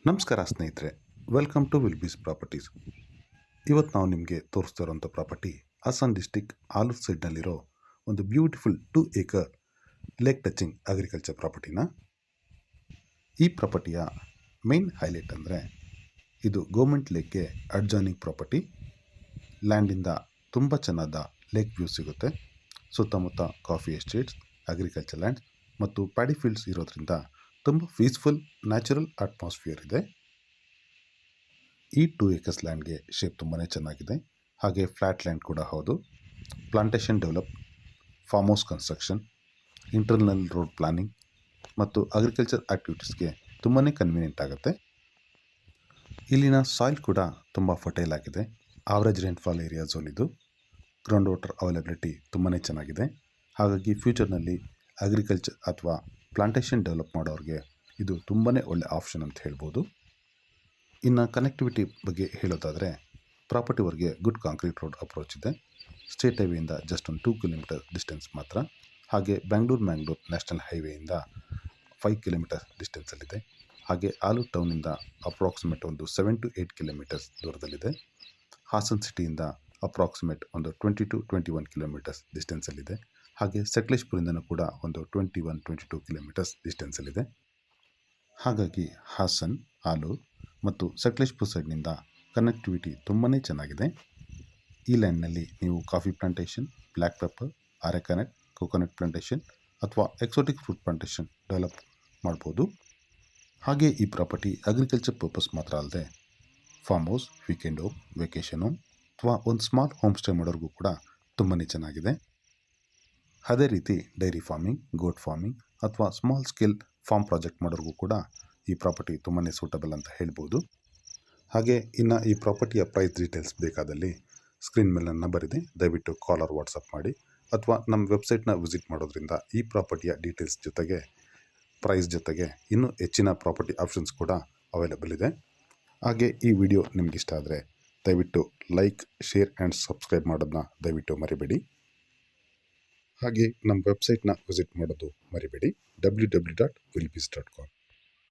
ನಮಸ್ಕಾರ ಸ್ನೇಹಿತರೆ, welcome to ವಿಲ್ಬೀಸ್ properties. ಇವತ್ತು ನಾವು ನಿಮಗೆ ತೋರಿಸ್ತಾ ಇರೋಂಥ ಪ್ರಾಪರ್ಟಿ ಹಾಸನ್ ಡಿಸ್ಟಿಕ್ ಆಲೂರು ಸೈಡ್ನಲ್ಲಿರೋ ಒಂದು beautiful 2 acre lake touching agriculture ಪ್ರಾಪರ್ಟಿನ. ಈ ಪ್ರಾಪರ್ಟಿಯ ಮೇನ್ ಹೈಲೈಟ್ ಅಂದರೆ ಇದು ಗೌರ್ಮೆಂಟ್ ಲೇಕ್ಗೆ ಅಡ್ಜಾನಿಂಗ್ ಪ್ರಾಪರ್ಟಿ. ಲ್ಯಾಂಡಿಂದ ತುಂಬ ಚೆನ್ನಾದ ಲೇಕ್ ವ್ಯೂ ಸಿಗುತ್ತೆ. ಸುತ್ತಮುತ್ತ ಕಾಫಿ ಎಸ್ಟೇಟ್ಸ್, ಅಗ್ರಿಕಲ್ಚರ್ ಲ್ಯಾಂಡ್ ಮತ್ತು ಪ್ಯಾಡಿ ಫೀಲ್ಡ್ಸ್ ಇರೋದ್ರಿಂದ ತುಂಬ ಪೀಸ್ಫುಲ್ ನ್ಯಾಚುರಲ್ ಅಟ್ಮಾಸ್ಫಿಯರ್ ಇದೆ. ಈ 2 acres ಲ್ಯಾಂಡ್ಗೆ ಶೇಪ್ ತುಂಬಾ ಚೆನ್ನಾಗಿದೆ. ಹಾಗೆ ಫ್ಲ್ಯಾಟ್ ಲ್ಯಾಂಡ್ ಕೂಡ ಹೌದು. Plantation develop, farm house construction, internal road planning ಮತ್ತು ಅಗ್ರಿಕಲ್ಚರ್ ಆ್ಯಕ್ಟಿವಿಟೀಸ್ಗೆ ತುಂಬಾ ಕನ್ವೀನಿಯೆಂಟ್ ಆಗುತ್ತೆ. ಇಲ್ಲಿನ ಸಾಯಿಲ್ ಕೂಡ ತುಂಬ ಫರ್ಟೈಲ್ ಆಗಿದೆ. ಆವರೇಜ್ ರೈನ್ಫಾಲ್ ಏರಿಯಾ ಝೋನ್ ಇದು. ಗ್ರೌಂಡ್ ವಾಟರ್ ಅವೈಲಬಿಲಿಟಿ ತುಂಬಾ ಚೆನ್ನಾಗಿದೆ. ಹಾಗಾಗಿ ಫ್ಯೂಚರ್ನಲ್ಲಿ ಅಗ್ರಿಕಲ್ಚರ್ ಅಥವಾ ಪ್ಲಾಂಟೇಶನ್ ಡೆವಲಪ್ ಮಾಡೋರಿಗೆ ಇದು ತುಂಬಾ ಒಳ್ಳೆ ಆಪ್ಷನ್ ಅಂತ ಹೇಳ್ಬೋದು. ಇನ್ನು ಕನೆಕ್ಟಿವಿಟಿ ಬಗ್ಗೆ ಹೇಳೋದಾದರೆ ಪ್ರಾಪರ್ಟಿವರೆಗೆ ಗುಡ್ ಕಾಂಕ್ರೀಟ್ ರೋಡ್ ಅಪ್ರೋಚ್ ಇದೆ. ಸ್ಟೇಟ್ ಹೈವೇಯಿಂದ ಜಸ್ಟ್ ಒಂದು 2 ಕಿಲೋಮೀಟರ್ ಡಿಸ್ಟೆನ್ಸ್ ಮಾತ್ರ. ಹಾಗೆ ಮ್ಯಾಂಗ್ಳೂರ್ ನ್ಯಾಷನಲ್ ಹೈವೇಯಿಂದ 5 ಕಿಲೋಮೀಟರ್ ಡಿಸ್ಟೆನ್ಸಲ್ಲಿದೆ. ಹಾಗೆ ಆಲೂರು ಟೌನಿಂದ ಅಪ್ರಾಕ್ಸಿಮೇಟ್ ಒಂದು 7 to 8 ಕಿಲೋಮೀಟರ್ಸ್ ದೂರದಲ್ಲಿದೆ. ಹಾಸನ್ ಸಿಟಿಯಿಂದ ಅಪ್ರಾಕ್ಸಿಮೇಟ್ ಒಂದು 20 to 21 ಕಿಲೋಮೀಟರ್ಸ್ ಡಿಸ್ಟೆನ್ಸಲ್ಲಿದೆ. ಹಾಗೆ ಸಕಲೇಶ್ಪುರದಿಂದನೂ ಕೂಡ ಒಂದು 21-22 ಕಿಲೋಮೀಟರ್ಸ್ ಡಿಸ್ಟೆನ್ಸಲ್ಲಿದೆ. ಹಾಗಾಗಿ ಹಾಸನ್, ಆಲೂರು ಮತ್ತು ಸಕಲೇಶ್ಪುರ ಸೈಡ್ನಿಂದ ಕನೆಕ್ಟಿವಿಟಿ ತುಂಬಾ ಚೆನ್ನಾಗಿದೆ. ಈ ಲ್ಯಾಂಡ್ನಲ್ಲಿ ನೀವು coffee plantation, black pepper, arecanut, coconut plantation ಅಥವಾ ಎಕ್ಸೋಟಿಕ್ ಫ್ರೂಟ್ ಪ್ಲಾಂಟೇಶನ್ ಡೆವಲಪ್ ಮಾಡ್ಬೋದು. ಹಾಗೆ ಈ ಪ್ರಾಪರ್ಟಿ ಅಗ್ರಿಕಲ್ಚರ್ ಪರ್ಪಸ್ ಮಾತ್ರ ಅಲ್ಲದೆ farm house, weekend home, vacation home ಅಥವಾ ಒಂದು ಸ್ಮಾಲ್ ಹೋಮ್ ಸ್ಟೇ ಮಾಡೋರಿಗೂ ಕೂಡ ತುಂಬಾ ಚೆನ್ನಾಗಿದೆ. ಅದೇ ರೀತಿ ಡೈರಿ ಫಾರ್ಮಿಂಗ್, ಗೋಟ್ ಫಾರ್ಮಿಂಗ್ ಅಥವಾ ಸ್ಮಾಲ್ ಸ್ಕೇಲ್ ಫಾರ್ಮ್ ಪ್ರಾಜೆಕ್ಟ್ ಮಾಡೋರಿಗೂ ಕೂಡ ಈ ಪ್ರಾಪರ್ಟಿ ತುಂಬಾ ಸೂಟಬಲ್ ಅಂತ ಹೇಳ್ಬೋದು. ಹಾಗೆ ಇನ್ನು ಈ ಪ್ರಾಪರ್ಟಿಯ ಪ್ರೈಸ್ ಡೀಟೇಲ್ಸ್ ಬೇಕಾದಲ್ಲಿ ಸ್ಕ್ರೀನ್ ಮೇಲೆ ನನ್ನ ನಂಬರ್ ಇದೆ, ದಯವಿಟ್ಟು ಕಾಲ್ ಆರ್ ವಾಟ್ಸಪ್ ಮಾಡಿ. ಅಥವಾ ನಮ್ಮ ವೆಬ್ಸೈಟ್ನ ವಿಸಿಟ್ ಮಾಡೋದ್ರಿಂದ ಈ ಪ್ರಾಪರ್ಟಿಯ ಡೀಟೇಲ್ಸ್ ಜೊತೆಗೆ ಪ್ರೈಸ್ ಜೊತೆಗೆ ಇನ್ನೂ ಹೆಚ್ಚಿನ ಪ್ರಾಪರ್ಟಿ ಆಪ್ಷನ್ಸ್ ಕೂಡ ಅವೈಲೇಬಲ್ ಇದೆ. ಹಾಗೆ ಈ ವಿಡಿಯೋ ನಿಮ್ಗೆ ಇಷ್ಟ ಆದರೆ ದಯವಿಟ್ಟು ಲೈಕ್, ಶೇರ್ ಆ್ಯಂಡ್ ಸಬ್ಸ್ಕ್ರೈಬ್ ಮಾಡೋದನ್ನ ದಯವಿಟ್ಟು ಮರಿಬೇಡಿ. ಹಾಗೆ ನಮ್ಮ ವೆಬ್ಸೈಟ್ನ ವಿಸಿಟ್ ಮಾಡೋದು ಮರಿಬೇಡಿ, www.wilbys.com.